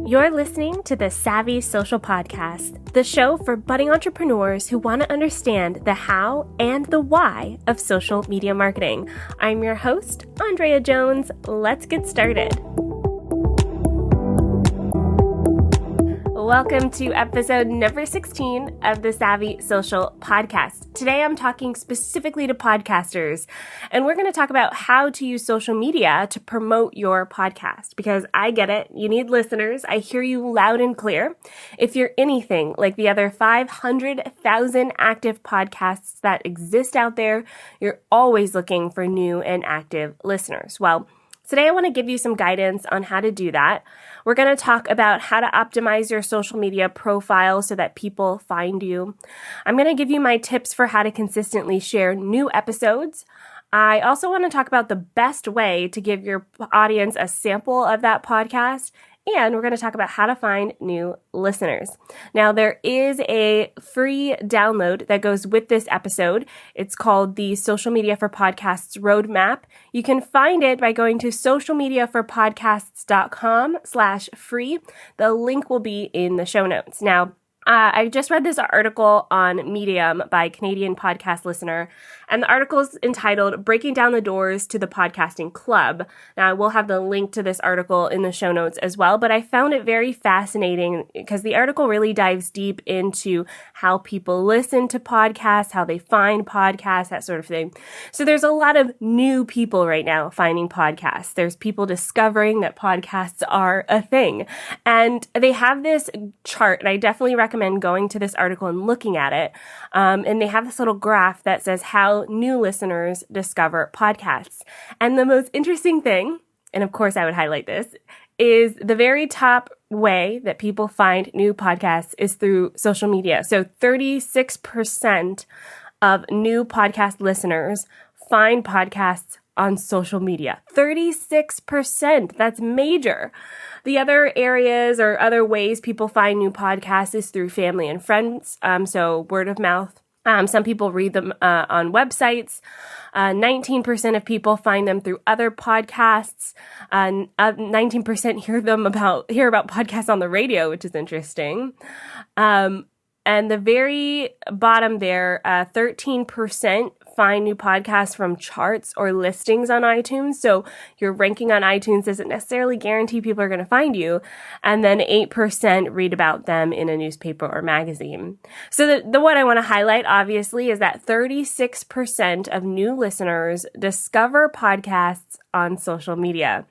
You're listening to the Savvy Social Podcast, the show for budding entrepreneurs who want to understand the how and the why of social media marketing. I'm your host, Andrea Jones. Let's get started. Welcome to episode number 16 of the Savvy Social Podcast. Today I'm talking specifically to podcasters, and we're going to talk about how to use social media to promote your podcast, because I get it. You need listeners. I hear you loud and clear. If you're anything like the other 500,000 active podcasts that exist out there, you're always looking for new and active listeners. Well, today I want to give you some guidance on how to do that. We're going to talk about how to optimize your social media profile so that people find you. I'm going to give you my tips for how to consistently share new episodes. I also want to talk about the best way to give your audience a sample of that podcast. And we're going to talk about how to find new listeners. Now, there is a free download that goes with this episode. It's called the Social Media for Podcasts Roadmap. You can find it by going to socialmediaforpodcasts.com/free. The link will be in the show notes. Now, I just read this article on Medium by a Canadian podcast listener, and the article is entitled Breaking Down the Doors to the Podcasting Club. Now, I will have the link to this article in the show notes as well, but I found it very fascinating because the article really dives deep into how people listen to podcasts, how they find podcasts, that sort of thing. So there's a lot of new people right now finding podcasts. There's people discovering that podcasts are a thing. And they have this chart, and I definitely recommend going to this article and looking at it. And they have this little graph that says how new listeners discover podcasts. And the most interesting thing, and of course I would highlight this, is the very top way that people find new podcasts is through social media. So 36% of new podcast listeners find podcasts on social media. 36%. That's major. The other areas or other ways people find new podcasts is through family and friends. So word of mouth. Some people read them on websites. 19% of people find them through other podcasts. 19% hear about podcasts on the radio, which is interesting. And the very bottom there, 13% find new podcasts from charts or listings on iTunes. So your ranking on iTunes doesn't necessarily guarantee people are going to find you. And then 8% read about them in a newspaper or magazine. So the one I want to highlight, obviously, is that 36% of new listeners discover podcasts on social media.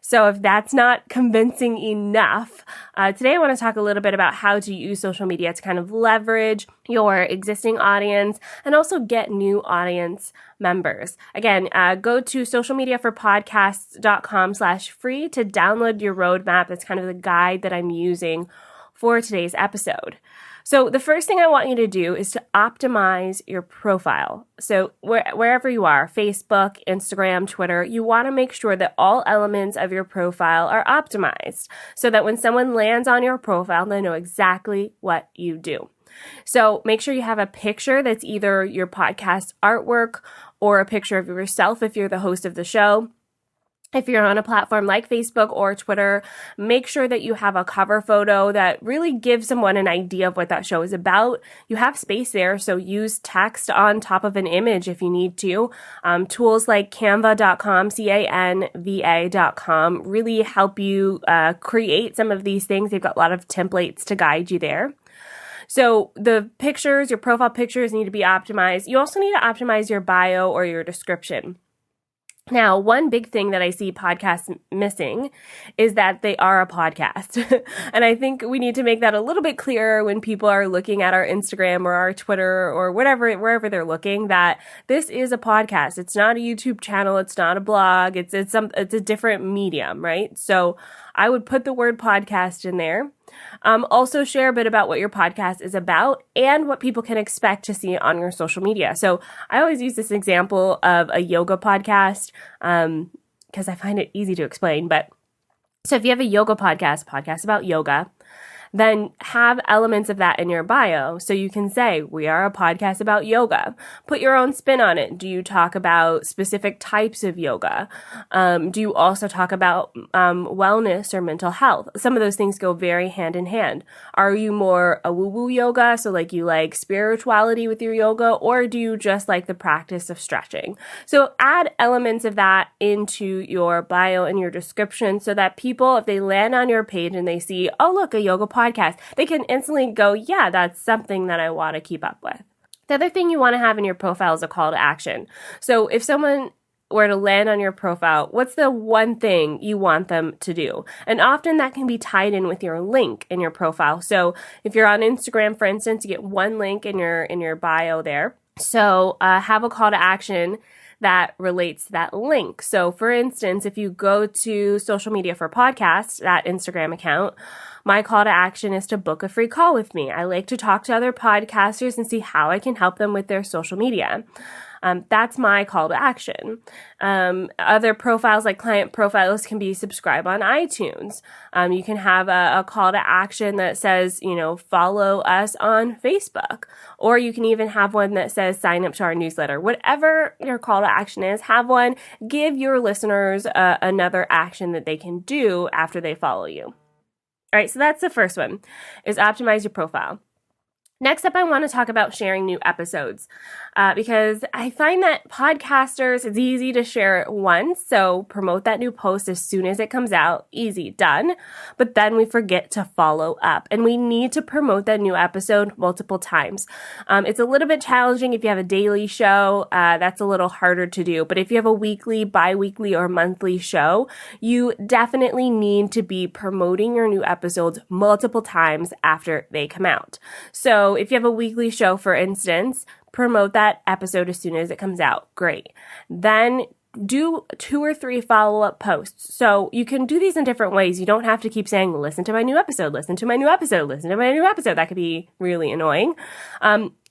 So if that's not convincing enough, today I want to talk a little bit about how to use social media to kind of leverage your existing audience and also get new audience members. Again, go to socialmediaforpodcasts.com/free to download your roadmap. That's kind of the guide that I'm using for today's episode. So the first thing I want you to do is to optimize your profile. So wherever you are, Facebook, Instagram, Twitter, you want to make sure that all elements of your profile are optimized so that when someone lands on your profile, they know exactly what you do. So make sure you have a picture that's either your podcast artwork or a picture of yourself if you're the host of the show. If you're on a platform like Facebook or Twitter, make sure that you have a cover photo that really gives someone an idea of what that show is about. You have space there, so use text on top of an image if you need to. Tools like canva.com, canva.com really help you create some of these things. They've got a lot of templates to guide you there. So the pictures, your profile pictures need to be optimized. You also need to optimize your bio or your description. Now, one big thing that I see podcasts missing is that they are a podcast. And I think we need to make that a little bit clearer when people are looking at our Instagram or our Twitter or wherever they're looking, that this is a podcast. It's not a YouTube channel. It's not a blog. It's a different medium, right? So I would put the word podcast in there. Also share a bit about what your podcast is about and what people can expect to see on your social media. So I always use this example of a yoga podcast because I find it easy to explain. But so if you have a yoga podcast about yoga, then have elements of that in your bio. So you can say, we are a podcast about yoga. Put your own spin on it. Do you talk about specific types of yoga? Do you also talk about wellness or mental health? Some of those things go very hand in hand. Are you more a woo-woo yoga? So like you like spirituality with your yoga, or do you just like the practice of stretching? So add elements of that into your bio and your description so that people, if they land on your page and they see, oh, look, a yoga podcast, they can instantly go, yeah, that's something that I want to keep up with. The other thing you want to have in your profile is a call to action. So if someone were to land on your profile, what's the one thing you want them to do? And often that can be tied in with your link in your profile. So if you're on Instagram, for instance, you get one link in your bio there. So have a call to action that relates to that link. So for instance, if you go to social media for podcasts, that Instagram account, my call to action is to book a free call with me. I like to talk to other podcasters and see how I can help them with their social media. That's my call to action. Other profiles like client profiles can be subscribe on iTunes. You can have a call to action that says, follow us on Facebook, or you can even have one that says sign up to our newsletter. Whatever your call to action is, have one. Give your listeners another action that they can do after they follow you. All right, so that's the first one, is optimize your profile. Next up, I want to talk about sharing new episodes because I find that podcasters, it's easy to share it once. So promote that new post as soon as it comes out. Easy, done. But then we forget to follow up, and we need to promote that new episode multiple times. It's a little bit challenging if you have a daily show. That's a little harder to do. But if you have a weekly, bi-weekly, or monthly show, you definitely need to be promoting your new episodes multiple times after they come out. So if you have a weekly show, for instance, promote that episode as soon as it comes out. Great. Then do 2 or 3 follow-up posts. So you can do these in different ways. You don't have to keep saying, listen to my new episode, listen to my new episode, listen to my new episode. That could be really annoying.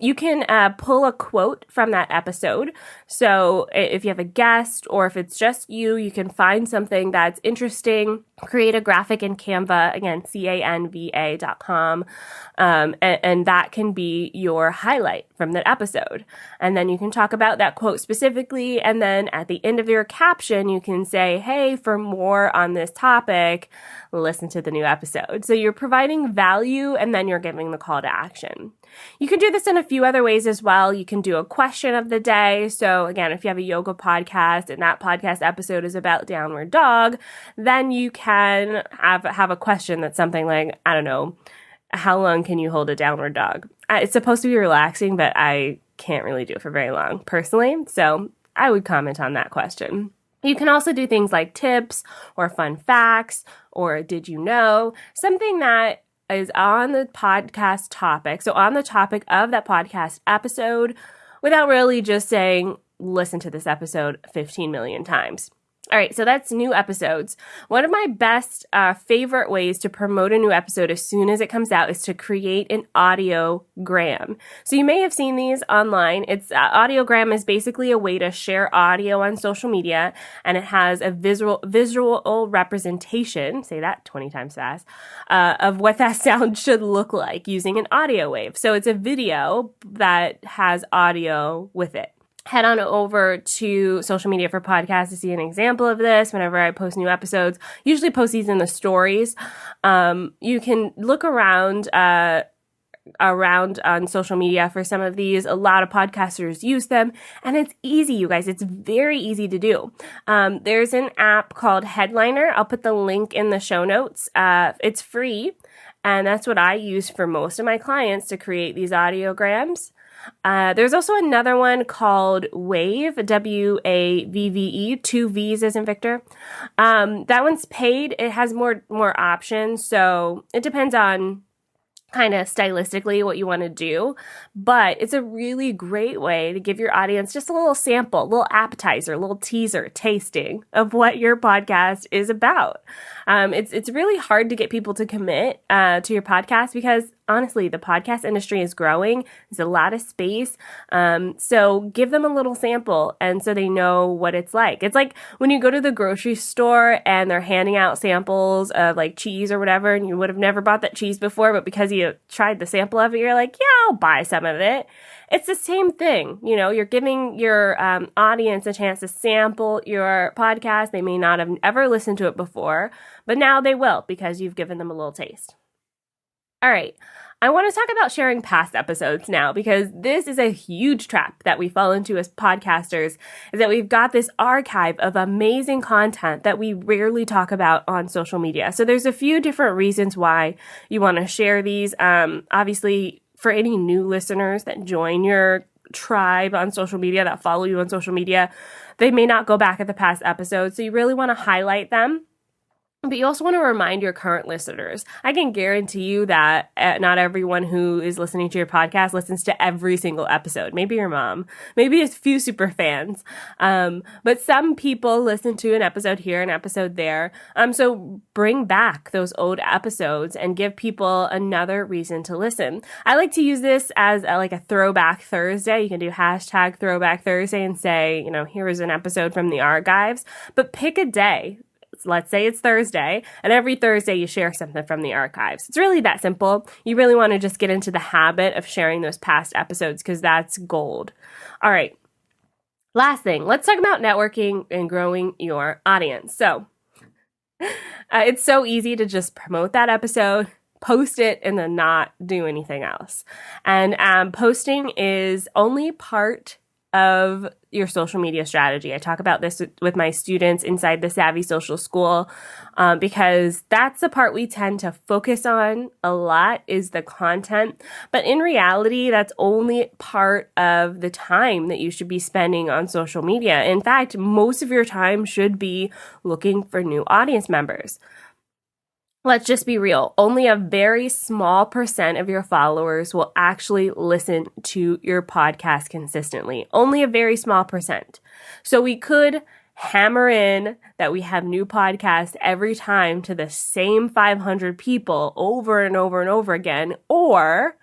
You can pull a quote from that episode. So if you have a guest or if it's just you, you can find something that's interesting, create a graphic in Canva, again, canva.com, and that can be your highlight from that episode. And then you can talk about that quote specifically, and then at the end of your caption, you can say, hey, for more on this topic, listen to the new episode. So you're providing value, and then you're giving the call to action. You can do this in a few other ways as well. You can do a question of the day. So again, if you have a yoga podcast and that podcast episode is about downward dog, then you can have a question that's something like, I don't know, how long can you hold a downward dog? It's supposed to be relaxing, but I can't really do it for very long personally. So I would comment on that question. You can also do things like tips or fun facts or did you know, something that is on the podcast topic. So on the topic of that podcast episode without really just saying, listen to this episode 15 million times. All right, so that's new episodes. One of my best favorite ways to promote a new episode as soon as it comes out is to create an audiogram. So you may have seen these online. It's audiogram is basically a way to share audio on social media, and it has a visual representation, say that 20 times fast, of what that sound should look like using an audio wave. So it's a video that has audio with it. Head on over to social media for podcasts to see an example of this whenever I post new episodes. Usually post these in the stories. You can look around on social media for some of these. A lot of podcasters use them, and it's easy, you guys. It's very easy to do. There's an app called Headliner. I'll put the link in the show notes. It's free, and that's what I use for most of my clients to create these audiograms. There's also another one called Wavve, Wavve, 2 V's as in Victor. That one's paid. It has more options, so it depends on kind of stylistically what you want to do, but it's a really great way to give your audience just a little sample, a little appetizer, a little teaser, tasting of what your podcast is about. It's really hard to get people to commit to your podcast because honestly, the podcast industry is growing. There's a lot of space. So give them a little sample and so they know what it's like. It's like when you go to the grocery store and they're handing out samples of like cheese or whatever, and you would have never bought that cheese before, but because you tried the sample of it, you're like, yeah, I'll buy some of it. It's the same thing. You're giving your audience a chance to sample your podcast. They may not have ever listened to it before, but now they will because you've given them a little taste. All right. I want to talk about sharing past episodes now because this is a huge trap that we fall into as podcasters, is that we've got this archive of amazing content that we rarely talk about on social media. So there's a few different reasons why you want to share these. Obviously, for any new listeners that join your tribe on social media, that follow you on social media, they may not go back at the past episodes. So you really want to highlight them. But you also want to remind your current listeners. I can guarantee you that not everyone who is listening to your podcast listens to every single episode. Maybe your mom, maybe a few super fans. But some people listen to an episode here, an episode there. So bring back those old episodes and give people another reason to listen. I like to use this as like a throwback Thursday. You can do hashtag throwback Thursday and say, here is an episode from the archives, but pick a day. Let's say it's Thursday, and every Thursday you share something from the archives. It's really that simple. You really want to just get into the habit of sharing those past episodes because that's gold. All right. Last thing, let's talk about networking and growing your audience. So it's so easy to just promote that episode, post it, and then not do anything else. And posting is only part of your social media strategy. I talk about this with my students inside the Savvy Social School because that's the part we tend to focus on a lot, is the content. But in reality, that's only part of the time that you should be spending on social media. In fact, most of your time should be looking for new audience members. Let's just be real. Only a very small % of your followers will actually listen to your podcast consistently. Only a very small %. So we could hammer in that we have new podcasts every time to the same 500 people over and over and over again, or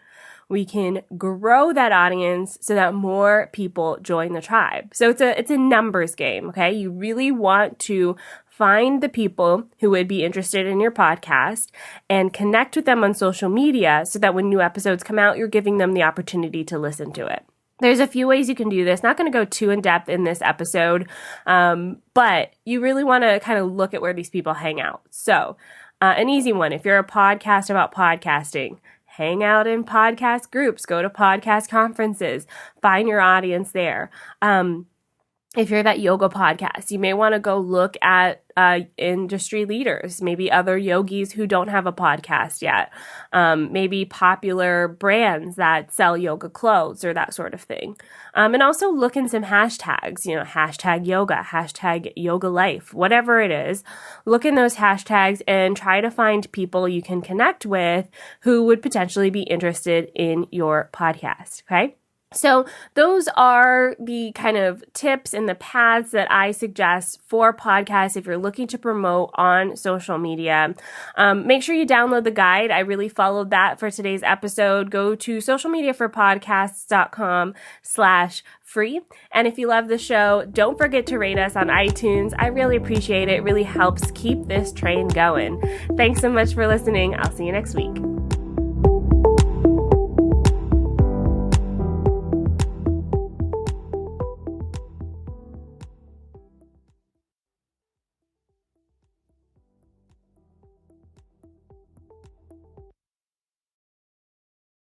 we can grow that audience so that more people join the tribe. So it's a numbers game, okay? You really want to find the people who would be interested in your podcast and connect with them on social media so that when new episodes come out, you're giving them the opportunity to listen to it. There's a few ways you can do this. Not going to go too in depth in this episode, but you really want to kind of look at where these people hang out. So an easy one, if you're a podcast about podcasting, hang out in podcast groups, go to podcast conferences, find your audience there. If you're that yoga podcast, you may want to go look at industry leaders, maybe other yogis who don't have a podcast yet, maybe popular brands that sell yoga clothes or that sort of thing. And also look in some hashtags, hashtag yoga, hashtag yoga life, whatever it is. Look in those hashtags and try to find people you can connect with who would potentially be interested in your podcast, okay? So those are the kind of tips and the paths that I suggest for podcasts if you're looking to promote on social media. Make sure you download the guide. I really followed that for today's episode. Go to socialmediaforpodcasts.com/free. And if you love the show, don't forget to rate us on iTunes. I really appreciate it. It really helps keep this train going. Thanks so much for listening. I'll see you next week.